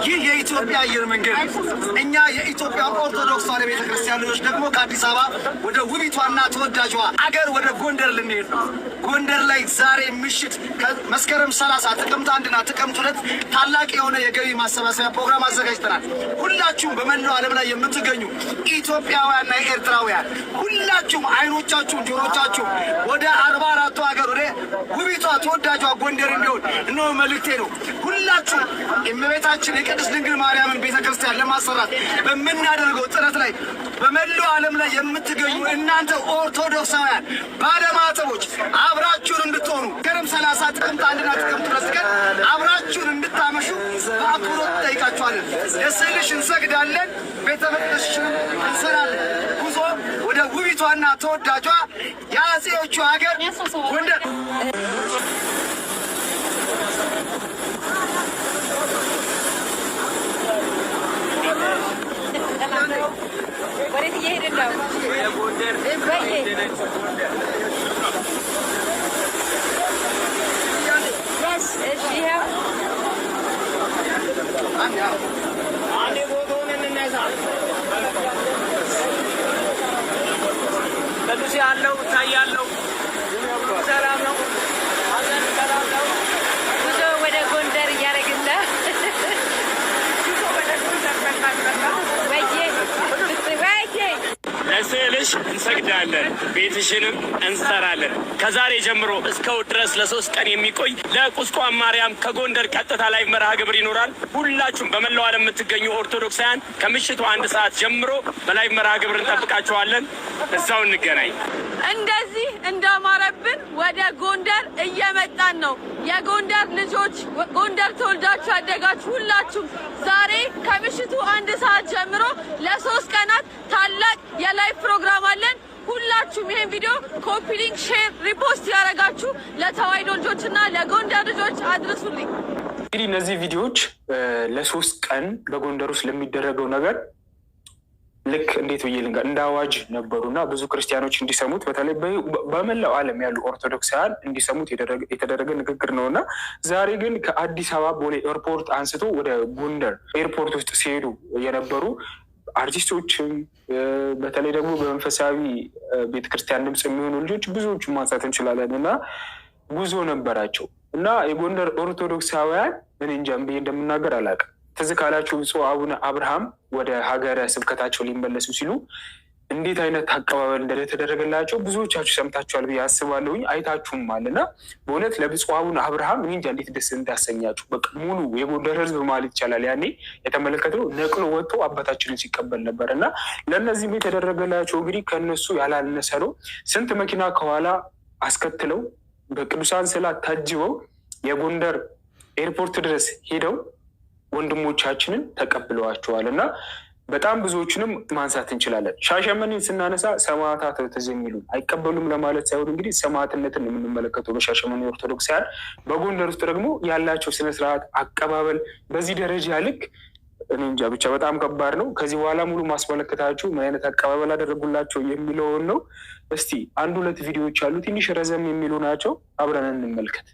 ይህ የኢትዮጵያ አየር መንገድ እኛ የኢትዮጵያ ኦርቶዶክስ ተዋሕዶ ቤተክርስቲያን ልጆች ደግሞ ከአዲስ አበባ ወደ ውቢቷና ተወዳጇ አገር ወደ ጎንደር ልንሄድ ነው። ጎንደር ላይ ዛሬ ምሽት ከመስከረም 30 ጥቅምት 1ና ጥቅምት 2 ታላቅ የሆነ የገቢ ማሰባሰቢያ ፕሮግራም አዘጋጅተናል። ሁላችሁም በመላው ዓለም ላይ የምትገኙ ኢትዮጵያውያንና ኤርትራውያን ሁላችሁም አይኖቻችሁም ጆሮቻችሁም ወደ 44ቱ ሀገር ወደ ውቢቷ ተወዳጇ ጎንደር እንዲሆን እነሆ መልእክቴ ነው። ሁላችሁም የእመቤታችን የቅድስት ድንግል ማርያምን ቤተክርስቲያን ለማሰራት በምናደርገው ጥረት ላይ በመላው ዓለም ላይ የምትገኙ እናንተ ኦርቶዶክሳውያን ባለማተቦች አብራችሁን እንድትሆኑ መስከረም 30 ጥቅምት 1ና ጥቅምት 2 ቀን አብራችሁን እንድታመሹ በአክብሮት እንጠይቃችኋለን። ለስዕልሽ እንሰግዳለን፣ ቤተ መቅደስሽን እንሰራለን። ጉዞ ወደ ውቢቷና ተወዳጇ የአፄዎቹ ሀገር ጎንደር። ወዴት እየሄድን ነው? ቅዱስ ያለው ታያለው ሰላም ነው። ጉዞ ወደ ጎንደር እያደረግን ነው። ለስዕልሽ እንሰግዳለን፣ ቤትሽንም እንሰራለን። ከዛሬ ጀምሮ እስከ እሑድ ድረስ ለ3 ቀን የሚቆይ ለቁስቋም ማርያም ከጎንደር ቀጥታ ላይ መርሃ ግብር ይኖራል። ሁላችሁም በመላው ዓለም የምትገኙ ኦርቶዶክሳውያን ከምሽቱ 1 ሰዓት ጀምሮ በላይ መርሃ ግብር እንጠብቃችኋለን። እዛው እንገናኝ። እንደዚህ እንዳማረብን ወደ ጎንደር እየመጣን ነው። የጎንደር ልጆች፣ ጎንደር ተወልዳችሁ ያደጋችሁ ሁላችሁም ዛሬ ከምሽቱ 1 ሰዓት ጀምሮ ለ3 ቀናት ታላቅ የላይቭ ፕሮግራም አለን። ሁላችሁም ይሄን ቪዲዮ ኮፒ ሊንክ፣ ሼር፣ ሪፖስት ያደረጋችሁ ለተዋሕዶ ልጆችና ለጎንደር ልጆች አድርሱልኝ። እንግዲህ እነዚህ ቪዲዮዎች ለ3 ቀን በጎንደር ውስጥ ለሚደረገው ነገር ልክ እንዴት ብዬ ልንገር እንደ አዋጅ ነበሩ እና ብዙ ክርስቲያኖች እንዲሰሙት በተለይ በመላው ዓለም ያሉ ኦርቶዶክሳውያን እንዲሰሙት የተደረገ ንግግር ነው እና ዛሬ ግን ከአዲስ አበባ ቦሌ ኤርፖርት አንስቶ ወደ ጎንደር ኤርፖርት ውስጥ ሲሄዱ የነበሩ አርቲስቶችም በተለይ ደግሞ በመንፈሳዊ ቤተክርስቲያን ድምፅ የሚሆኑ ልጆች ብዙዎቹ ማንሳት እንችላለን እና ጉዞ ነበራቸው እና የጎንደር ኦርቶዶክሳውያን እኔ እንጃ ብዬ እንደምናገር አላውቅም። ትዝ ካላችሁ ብፁዕ አቡነ አብርሃም ወደ ሀገረ ስብከታቸው ሊመለሱ ሲሉ እንዴት አይነት አቀባበል እንደተደረገላቸው ብዙዎቻችሁ ሰምታችኋል ብዬ አስባለሁኝ፣ አይታችሁማል እና በእውነት ለብፁዕ አቡነ አብርሃም እኔ እንጃ እንዴት ደስ እንዳሰኛችሁ። በቃ ሙሉ የጎንደር ሕዝብ ማለት ይቻላል ያኔ የተመለከትነው ነቅሎ ወጥቶ አባታችንን ሲቀበል ነበር እና ለእነዚህም የተደረገላቸው እንግዲህ ከእነሱ ያላነሰ ነው። ስንት መኪና ከኋላ አስከትለው በቅዱሳን ስዕላት ታጅበው የጎንደር ኤርፖርት ድረስ ሄደው ወንድሞቻችንን ተቀብለዋቸዋል እና በጣም ብዙዎችንም ማንሳት እንችላለን። ሻሸመኔን ስናነሳ ሰማዕታት ትዝ የሚሉ አይቀበሉም ለማለት ሳይሆን እንግዲህ ሰማዕትነትን የምንመለከተው በሻሸመኔ ኦርቶዶክሳውያን፣ በጎንደር ውስጥ ደግሞ ያላቸው ስነስርዓት አቀባበል በዚህ ደረጃ ልክ እኔ እንጃ ብቻ በጣም ከባድ ነው። ከዚህ በኋላ ሙሉ ማስመለከታችሁ ምን አይነት አቀባበል አደረጉላቸው የሚለውን ነው። እስቲ 1-2 ቪዲዮዎች አሉ፣ ትንሽ ረዘም የሚሉ ናቸው። አብረን እንመልከት።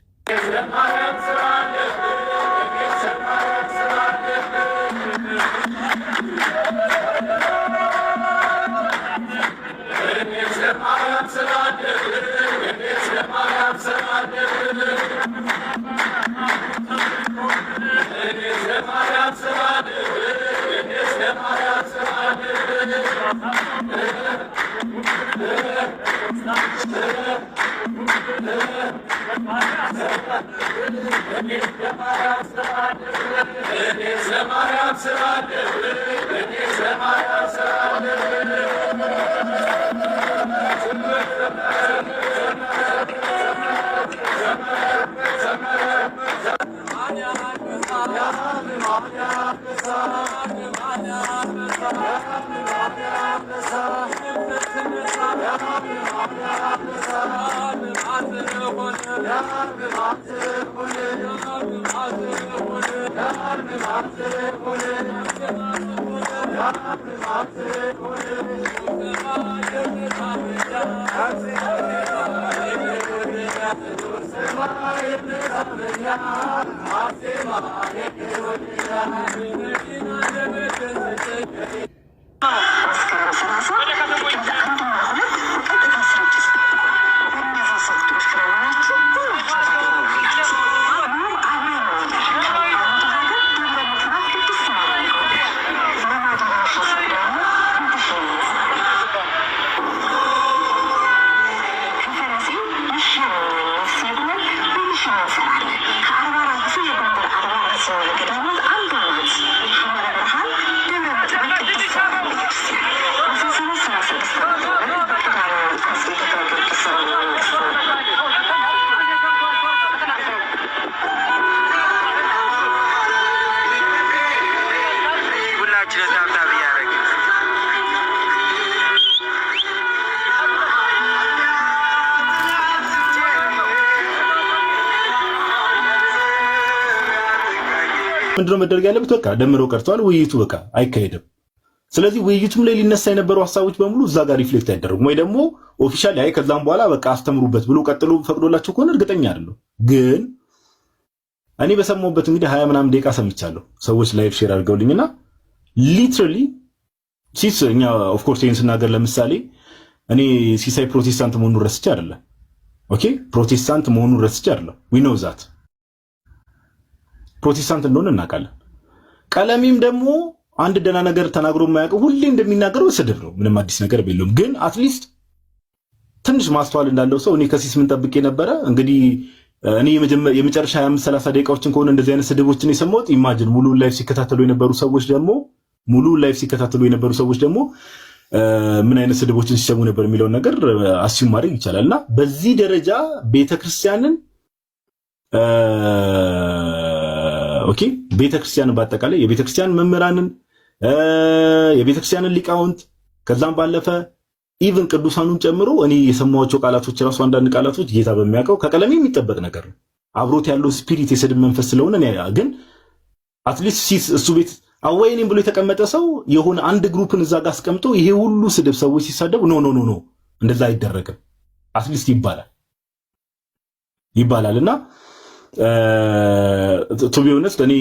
ምንድነው መደረግ ያለበት? በቃ ደምረው ቀርተዋል። ውይይቱ በቃ አይካሄድም። ስለዚህ ውይይቱም ላይ ሊነሳ የነበሩ ሐሳቦች በሙሉ እዛ ጋር ሪፍሌክት አይደረጉም። ወይ ደግሞ ኦፊሻሊ አይ ከዛም በኋላ በቃ አስተምሩበት ብሎ ቀጥሎ ፈቅዶላቸው ከሆነ እርግጠኛ አይደለሁ። ግን እኔ በሰማሁበት እንግዲህ 20 ምናምን ደቂቃ ሰምቻለሁ ሰዎች ላይቭ ሼር አድርገውልኝና ሊትራሊ ሲስ እኛ ኦፍ ኮርስ ይሄን ስናገር ለምሳሌ እኔ ሲሳይ ፕሮቴስታንት መሆኑን ረስቼ አይደለም። ኦኬ ፕሮቴስታንት መሆኑን ረስቼ አይደለም። ዊ ኖው ዛት ፕሮቴስታንት እንደሆነ እናውቃለን። ቀለሚም ደግሞ አንድ ደህና ነገር ተናግሮ የማያውቀው ሁሌ እንደሚናገረው ስድብ ነው። ምንም አዲስ ነገር የለውም። ግን አትሊስት ትንሽ ማስተዋል እንዳለው ሰው እኔ ከሲስ ምን ጠብቄ ነበረ እንግዲህ እኔ የመጨረሻ 25-30 ደቂቃዎችን ከሆነ እንደዚህ አይነት ስድቦችን የሰማሁት ኢማጂን ሙሉ ላይፍ ሲከታተሉ የነበሩ ሰዎች ደግሞ ምን አይነት ስድቦችን ሲሰሙ ነበር የሚለውን ነገር አስዩም ማድረግ ይቻላልና በዚህ ደረጃ ቤተክርስቲያንን ኦኬ ቤተክርስቲያንን በአጠቃላይ የቤተክርስቲያን መምህራንን የቤተክርስቲያንን ሊቃውንት ከዛም ባለፈ ኢቭን ቅዱሳኑን ጨምሮ እኔ የሰማኋቸው ቃላቶች ራሱ አንዳንድ ቃላቶች ጌታ በሚያውቀው ከቀለም የሚጠበቅ ነገር ነው። አብሮት ያለው ስፒሪት የስድብ መንፈስ ስለሆነ እኔ ግን አትሊስት እሱ ቤት አወይኔም ብሎ የተቀመጠ ሰው የሆነ አንድ ግሩፕን እዛ ጋር አስቀምጦ ይሄ ሁሉ ስድብ ሰዎች ሲሳደቡ ኖ እንደዛ አይደረግም አትሊስት ይባላልና ቱ ቢ ኦነስት እኔ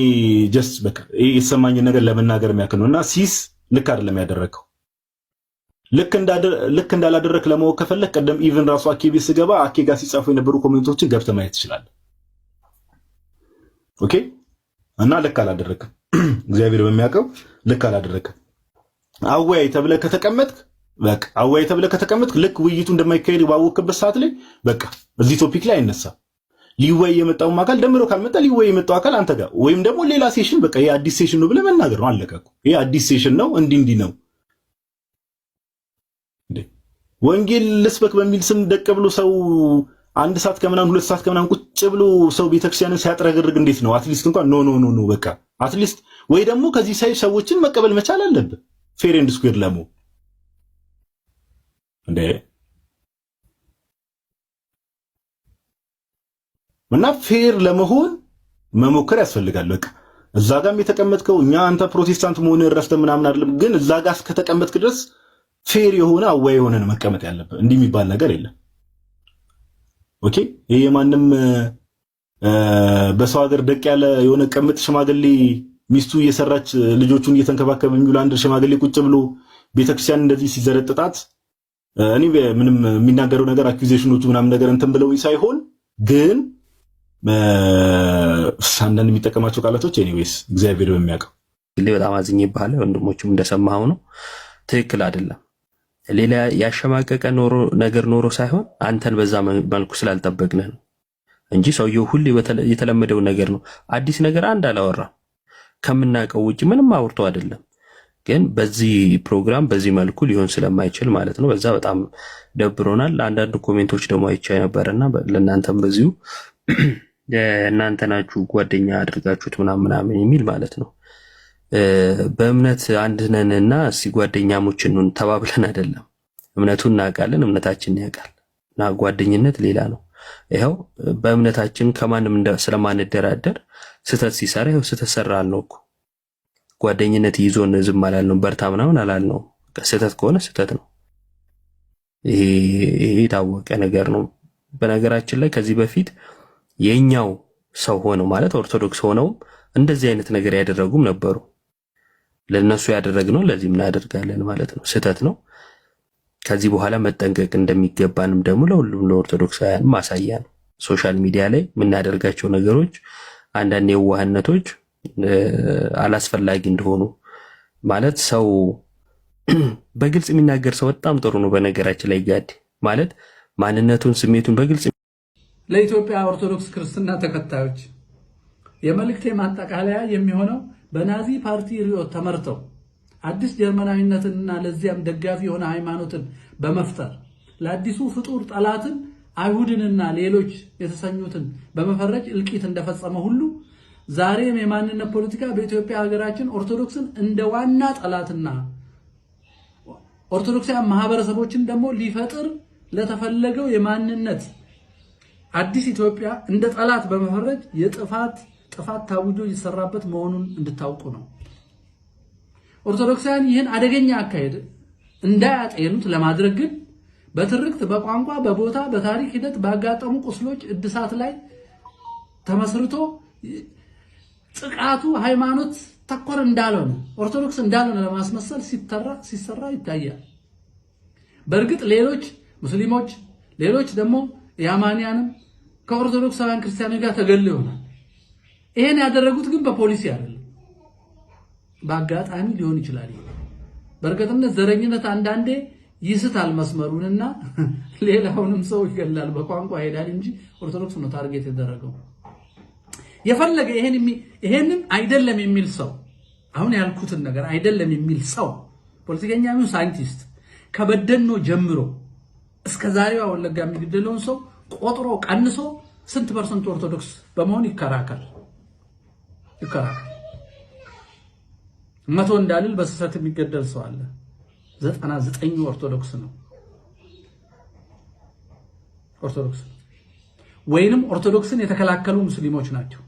ጀስት በቃ የተሰማኝ ነገር ለመናገር የሚያክል ነውና ሲስ ልክ አይደለም ያደረከው። ልክ እንዳላደረክ ለማወቅ ከፈለክ ቀደም ኢቭን ራሱ አኬ ቤት ስገባ አኬ ጋር ሲጻፉ የነበሩ ኮሜንቶችን ገብተህ ማየት ትችላለህ። ኦኬ እና ልክ አላደረክም። እግዚአብሔር በሚያውቀው ልክ አላደረክም። አወያይ ተብለህ ከተቀመጥክ ልክ ውይይቱ እንደማይካሄድ ባወቅበት ሰዓት ላይ በቃ እዚህ ቶፒክ ላይ አይነሳም። ሊወይ የመጣው አካል ደምሮ ካልመጣ ሊወይ የመጣው አካል አንተ ጋር ወይም ደግሞ ሌላ ሴሽን በቃ ይሄ አዲስ ሴሽን ነው ብለህ መናገር ነው። አለቀ እኮ ይሄ አዲስ ሴሽን ነው እንዲህ ነው። ወንጌል ልስበክ በሚል ስም ደቅ ብሎ ሰው 1 ሰዓት ከምናምን 2 ሰዓት ከምናምን ቁጭ ብሎ ሰው ቤተክርስቲያንን ሲያጥረግርግ እንዴት ነው? አትሊስት እንኳን ኖ በቃ አትሊስት ወይ ደግሞ ከዚህ ሳይድ ሰዎችን መቀበል መቻል አለብህ። ፌር ኤንድ ስኩዌር ለመሆን እና ፌር ለመሆን መሞከር ያስፈልጋል። በቃ እዛ ጋርም የተቀመጥከው እኛ አንተ ፕሮቴስታንት መሆንህን ረስተህ ምናምን አይደለም፣ ግን እዛ ጋር እስከተቀመጥክ ድረስ ፌር የሆነ አዋይ የሆነ መቀመጥ ያለበት እንዲህ የሚባል ነገር የለም። ኦኬ ይሄ ማንም በሰው ሀገር ደቅ ያለ የሆነ ቅምጥ ሽማግሌ ሚስቱ እየሰራች ልጆቹን እየተንከባከበ የሚውል አንድ ሽማግሌ ቁጭ ብሎ ቤተክርስቲያን እንደዚህ ሲዘረጥጣት እኔ ምንም የሚናገረው ነገር አኩዜሽኖቹ ምናምን ነገር እንትን ብለው ሳይሆን ግን አንዳንድ የሚጠቀማቸው ቃላቶች ኤኒዌይስ እግዚአብሔር በሚያውቀው በጣም አዝኜብሃለሁ። ወንድሞችም እንደሰማኸው ነው። ትክክል አይደለም። ሌላ ያሸማቀቀ ነገር ኖሮ ሳይሆን አንተን በዛ መልኩ ስላልጠበቅንህ ነው እንጂ ሰውየው ሁሌ የተለመደው ነገር ነው። አዲስ ነገር አንድ አላወራም። ከምናውቀው ውጭ ምንም አውርቶ አይደለም። ግን በዚህ ፕሮግራም በዚህ መልኩ ሊሆን ስለማይችል ማለት ነው። በዛ በጣም ደብሮናል። አንዳንድ ኮሜንቶች ደግሞ አይቻ ነበርና ለእናንተም በዚሁ እናንተ ናችሁ ጓደኛ አድርጋችሁት ምናምን የሚል ማለት ነው። በእምነት አንድ ነንና እስቲ ጓደኛሞች ነን ተባብለን አይደለም። እምነቱን እናውቃለን፣ እምነታችንን ያውቃል እና ጓደኝነት ሌላ ነው። ይኸው በእምነታችን ከማንም ስለማንደራደር ስተት ሲሰራ ይኸው ስተት ሰራን ነው እኮ። ጓደኝነት ይዞን ዝም አላልነው፣ በርታ ምናምን አላልነው። ስተት ከሆነ ስተት ነው። ይሄ የታወቀ ነገር ነው። በነገራችን ላይ ከዚህ በፊት የኛው ሰው ሆነው ማለት ኦርቶዶክስ ሆነው እንደዚህ አይነት ነገር ያደረጉም ነበሩ። ለነሱ ያደረግነው ለዚህ ምን ያደርጋለን ማለት ነው። ስተት ነው። ከዚህ በኋላ መጠንቀቅ እንደሚገባንም ደግሞ ለሁሉም ለኦርቶዶክሳውያን ማሳያ ነው። ሶሻል ሚዲያ ላይ የምናደርጋቸው ነገሮች አንዳንድ የዋህነቶች አላስፈላጊ እንደሆኑ ማለት ሰው በግልጽ የሚናገር ሰው በጣም ጥሩ ነው። በነገራችን ላይ ጋድ ማለት ማንነቱን ስሜቱን በግልጽ ለኢትዮጵያ ኦርቶዶክስ ክርስትና ተከታዮች የመልእክቴ ማጠቃለያ የሚሆነው በናዚ ፓርቲ ሪዮት ተመርተው አዲስ ጀርመናዊነትንና ለዚያም ደጋፊ የሆነ ሃይማኖትን በመፍጠር ለአዲሱ ፍጡር ጠላትን አይሁድንና ሌሎች የተሰኙትን በመፈረጅ እልቂት እንደፈጸመ ሁሉ ዛሬም የማንነት ፖለቲካ በኢትዮጵያ ሀገራችን ኦርቶዶክስን እንደ ዋና ጠላትና ኦርቶዶክሳውያን ማህበረሰቦችን ደግሞ ሊፈጥር ለተፈለገው የማንነት አዲስ ኢትዮጵያ እንደ ጠላት በመፈረጅ የጥፋት ጥፋት ታውጆ እየሰራበት መሆኑን እንድታውቁ ነው። ኦርቶዶክሳውያን ይህን አደገኛ አካሄድ እንዳያጤኑት ለማድረግ ግን በትርክት፣ በቋንቋ፣ በቦታ፣ በታሪክ ሂደት ባጋጠሙ ቁስሎች እድሳት ላይ ተመስርቶ ጥቃቱ ሃይማኖት ተኮር እንዳልሆነ ኦርቶዶክስ እንዳልሆነ ለማስመሰል ሲሰራ ይታያል። በእርግጥ ሌሎች ሙስሊሞች ሌሎች ደግሞ ያማንያንም ከኦርቶዶክሳውያን ክርስቲያኖች ጋር ተገለው ይሆናል። ይሄን ያደረጉት ግን በፖሊሲ አይደለም፣ በአጋጣሚ ሊሆን ይችላል። በእርግጥነት ዘረኝነት አንዳንዴ ይስታል መስመሩንና ሌላውንም ሰው ይገላል፣ በቋንቋ ይሄዳል እንጂ ኦርቶዶክስ ነው ታርጌት የተደረገው። የፈለገ ይሄንን አይደለም የሚል ሰው አሁን ያልኩትን ነገር አይደለም የሚል ሰው ፖለቲከኛ ነው ሳይንቲስት ከበደኖ ጀምሮ እስከ ዛሬው ወለጋ የሚገደለውን ሰው ቆጥሮ ቀንሶ ስንት ፐርሰንት ኦርቶዶክስ በመሆን ይከራከር። መቶ እንዳልል በስህተት የሚገደል ሰው አለ። 99 ኦርቶዶክስ ነው ወይንም ኦርቶዶክስን የተከላከሉ ሙስሊሞች ናቸው።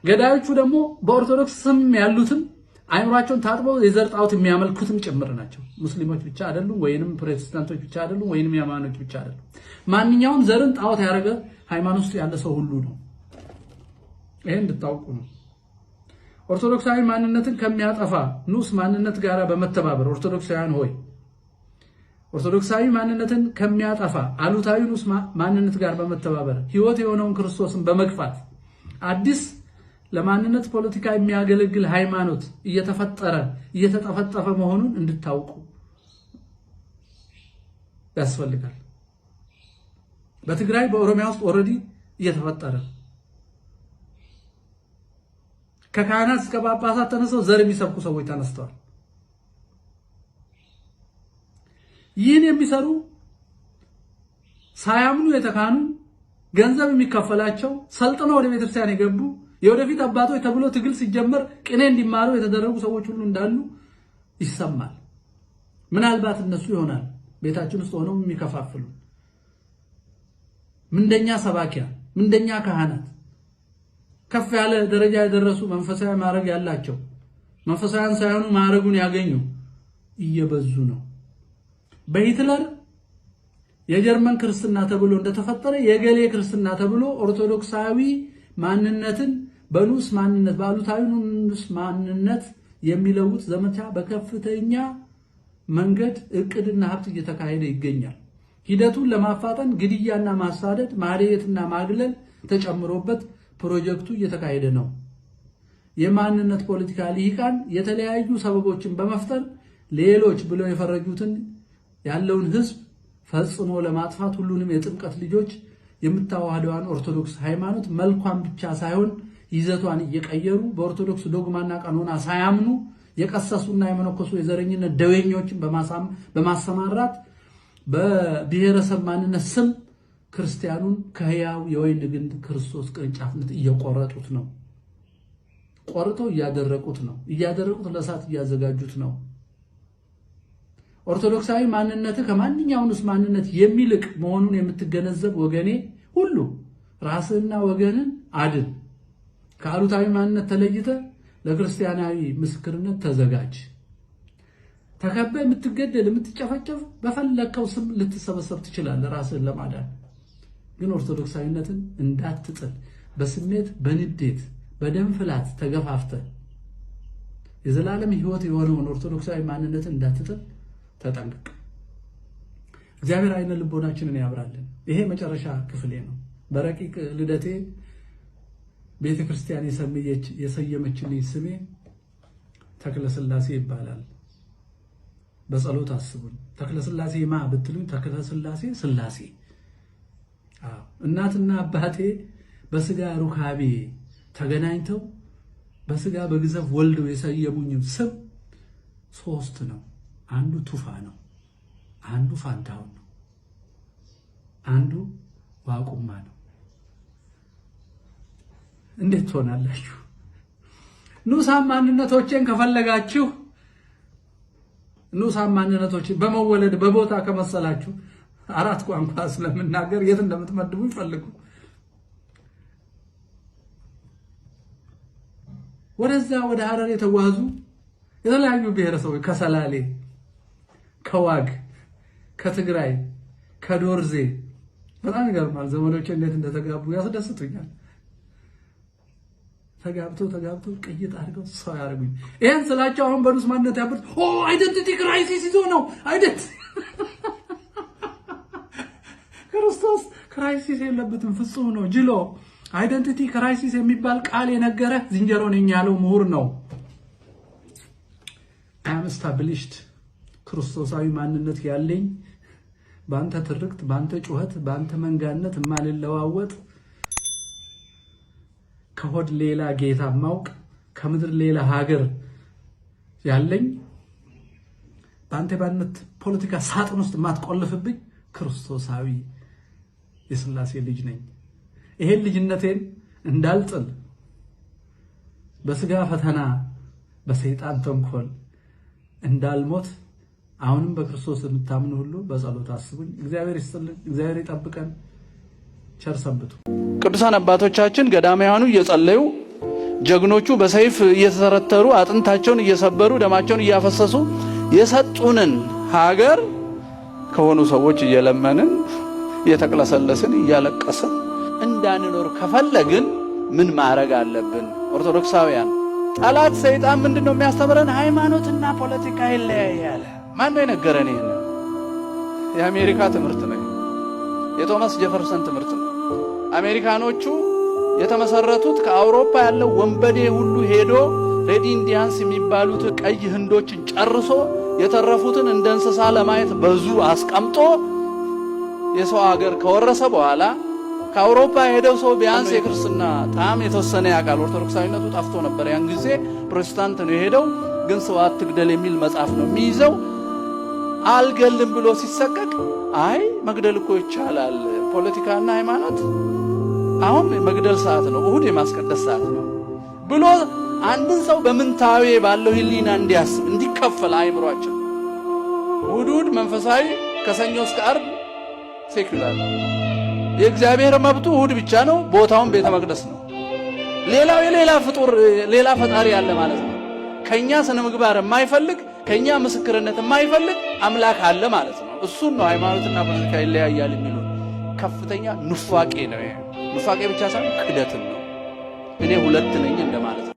ገዳዮቹ ደግሞ በኦርቶዶክስ ስም ያሉትም አይምሯቸውን ታጥበው የዘር ጣዖት የሚያመልኩትም ጭምር ናቸው። ሙስሊሞች ብቻ አይደሉም፣ ወይንም ፕሮቴስታንቶች ብቻ አይደሉም፣ ወይንም ያማኖች ብቻ አይደሉም። ማንኛውም ዘርን ጣዖት ያደረገ ሃይማኖት ውስጥ ያለ ሰው ሁሉ ነው። ይሄን እንድታውቁ ነው። ኦርቶዶክሳዊ ማንነትን ከሚያጠፋ ንዑስ ማንነት ጋር በመተባበር ኦርቶዶክሳውያን ሆይ ኦርቶዶክሳዊ ማንነትን ከሚያጠፋ አሉታዊ ንዑስ ማንነት ጋር በመተባበር ሕይወት የሆነውን ክርስቶስን በመግፋት አዲስ ለማንነት ፖለቲካ የሚያገለግል ሃይማኖት እየተጠፈጠፈ መሆኑን እንድታውቁ ያስፈልጋል። በትግራይ በኦሮሚያ ውስጥ ኦሬዲ እየተፈጠረ ከካህናት እስከ ጳጳሳት ተነስተው ዘር የሚሰብኩ ሰዎች ተነስተዋል። ይህን የሚሰሩ ሳያምኑ የተካኑ ገንዘብ የሚከፈላቸው ሰልጥነው ወደ ቤተክርስቲያን የገቡ የወደፊት አባቶች ተብሎ ትግል ሲጀመር ቅኔ እንዲማሩ የተደረጉ ሰዎች ሁሉ እንዳሉ ይሰማል። ምናልባት እነሱ ይሆናል ቤታችን ውስጥ ሆነው የሚከፋፍሉ ምንደኛ ሰባኪያ፣ ምንደኛ ካህናት፣ ከፍ ያለ ደረጃ የደረሱ መንፈሳዊ ማዕረግ ያላቸው መንፈሳዊያን ሳይሆኑ ማዕረጉን ያገኙ እየበዙ ነው። በሂትለር የጀርመን ክርስትና ተብሎ እንደተፈጠረ የገሌ ክርስትና ተብሎ ኦርቶዶክሳዊ ማንነትን በንዑስ ማንነት በአሉታዊ ንዑስ ማንነት የሚለውጥ ዘመቻ በከፍተኛ መንገድ እቅድና ሀብት እየተካሄደ ይገኛል። ሂደቱን ለማፋጠን ግድያና ማሳደድ፣ ማህደየትና ማግለል ተጨምሮበት ፕሮጀክቱ እየተካሄደ ነው። የማንነት ፖለቲካ ሊቃን የተለያዩ ሰበቦችን በመፍጠር ሌሎች ብለው የፈረጁትን ያለውን ህዝብ ፈጽሞ ለማጥፋት ሁሉንም የጥምቀት ልጆች የምታዋህደዋን ኦርቶዶክስ ሃይማኖት መልኳን ብቻ ሳይሆን ይዘቷን እየቀየሩ በኦርቶዶክስ ዶግማና ቀኖና ሳያምኑ የቀሰሱና የመነኮሱ የዘረኝነት ደዌኞችን በማሰማራት በብሔረሰብ ማንነት ስም ክርስቲያኑን ከህያው የወይን ግንድ ክርስቶስ ቅርንጫፍነት እየቆረጡት ነው። ቆርጠው እያደረቁት ለእሳት እያዘጋጁት ነው። ኦርቶዶክሳዊ ማንነት ከማንኛውንስ ማንነት የሚልቅ መሆኑን የምትገነዘብ ወገኔ ሁሉ ራስህና ወገንን አድን። ከአሉታዊ ማንነት ተለይተ ለክርስቲያናዊ ምስክርነት ተዘጋጅ። ተከበ የምትገደል የምትጨፈጨፍ በፈለከው ስም ልትሰበሰብ ትችላለህ ራስህን ለማዳን። ግን ኦርቶዶክሳዊነትን እንዳትጥል በስሜት በንዴት በደም ፍላት ተገፋፍተ የዘላለም ህይወት የሆነውን ኦርቶዶክሳዊ ማንነትን እንዳትጥል ተጠንቀቅ። እግዚአብሔር አይነ ልቦናችንን ያብራልን። ይሄ መጨረሻ ክፍሌ ነው። በረቂቅ ልደቴ ቤተክርስቲያን የሰየመችልኝ ስሜ ተክለስላሴ ይባላል። በጸሎት አስቡኝ። ተክለስላሴ ማ ብትሉኝ ተክለስላሴ ስላሴ። እናትና አባቴ በስጋ ሩካቤ ተገናኝተው በስጋ በግዘፍ ወልደው የሰየሙኝ ስም 3 ነው። አንዱ ቱፋ ነው፣ አንዱ ፋንታውን ነው፣ አንዱ ዋቁማ ነው። እንዴት ትሆናላችሁ? ንዑሳን ማንነቶችን ከፈለጋችሁ ንዑሳን ማንነቶችን በመወለድ በቦታ ከመሰላችሁ 4 ቋንቋ ስለምናገር የት እንደምትመድቡ ይፈልጉ። ወደዛ ወደ ሐረር የተጓዙ የተለያዩ ብሔረሰቦች ከሰላሌ፣ ከዋግ፣ ከትግራይ፣ ከዶርዜ በጣም ይገርማል። ዘመዶቼ እንዴት እንደተጋቡ ያስደስቱኛል። ተጋብተው ቅይጥ አድርገው ሰው ያደርጉኝ። ይሄን ስላቸው አሁን በዱስ ማንነት ያብር አይደንቲቲ ክራይሲስ ይዞ ነው ክርስቶስ ክራይሲስ የለበትም፣ ፍጹም ነው። ጅሎ አይደንቲቲ ክራይሲስ የሚባል ቃል የነገረ ዝንጀሮ ነኝ ያለው ምሁር ነው። አም ስታብሊሽድ ክርስቶሳዊ ማንነት ያለኝ ባንተ ትርክት፣ ባንተ ጩኸት፣ ባንተ መንጋነት ማልለዋወጥ ከሆድ ሌላ ጌታ ማውቅ ከምድር ሌላ ሀገር ያለኝ ባንተ ባንነት ፖለቲካ ሳጥን ውስጥ ማትቆልፍብኝ ክርስቶሳዊ የሥላሴ ልጅ ነኝ። ይሄን ልጅነቴን እንዳልጥል በስጋ ፈተና በሰይጣን ተንኮል እንዳልሞት አሁንም በክርስቶስ የምታምኑ ሁሉ በጸሎት አስቡኝ። እግዚአብሔር ይስጥልን፣ እግዚአብሔር ይጠብቀን። ቸር ሰንብቱ። ቅዱሳን አባቶቻችን ገዳማውያኑ እየጸለዩ ጀግኖቹ በሰይፍ እየተተረተሩ አጥንታቸውን እየሰበሩ ደማቸውን እያፈሰሱ የሰጡንን ሀገር ከሆኑ ሰዎች እየለመንን እየተቅለሰለስን እያለቀስን እንዳንኖር ከፈለግን ምን ማድረግ አለብን? ኦርቶዶክሳውያን ጠላት ሰይጣን ምንድነው የሚያስተምረን? ሃይማኖትና ፖለቲካ ይለያያል። ማን ነው የነገረን? ይሄን የአሜሪካ ትምህርት ነው። የቶማስ ጄፈርሰን ትምህርት ነው። አሜሪካኖቹ የተመሰረቱት ከአውሮፓ ያለው ወንበዴ ሁሉ ሄዶ ሬድ ኢንዲያንስ የሚባሉት ቀይ ህንዶችን ጨርሶ የተረፉትን እንደ እንስሳ ለማየት በዙ አስቀምጦ የሰው ሀገር ከወረሰ በኋላ ከአውሮፓ ሄደው ሰው ቢያንስ የክርስትና ጣም የተወሰነ ያውቃል። ኦርቶዶክሳዊነቱ ጠፍቶ ነበር። ያን ጊዜ ፕሮቴስታንት ነው የሄደው። ግን ሰው አትግደል የሚል መጽሐፍ ነው የሚይዘው። አልገልም ብሎ ሲሰቀቅ አይ መግደል እኮ ይቻላል፣ ፖለቲካና ሃይማኖት አሁን መግደል ሰዓት ነው፣ እሁድ የማስቀደስ ሰዓት ነው ብሎ አንድን ሰው በምንታዌ ባለው ህሊና እንዲያስብ እንዲከፈል አይምሯቸው። እሁድ መንፈሳዊ ከሰኞ እስከ ዓርብ ሴኩላር የእግዚአብሔር መብቱ እሁድ ብቻ ነው። ቦታውን ቤተ መቅደስ ነው። ሌላው የሌላ ፍጡር ሌላ ፈጣሪ ያለ ማለት ነው። ከኛ ስነ ምግባር የማይፈልግ ከኛ ምስክርነት የማይፈልግ አምላክ አለ ማለት ነው። እሱን ነው ሃይማኖትና ፖለቲካ ይለያያል የሚሉ ከፍተኛ ኑፋቄ ነው። ኑፋቄ ብቻ ሳይሆን ክደትም ነው። እኔ ሁለት ነኝ እንደማለት ነው።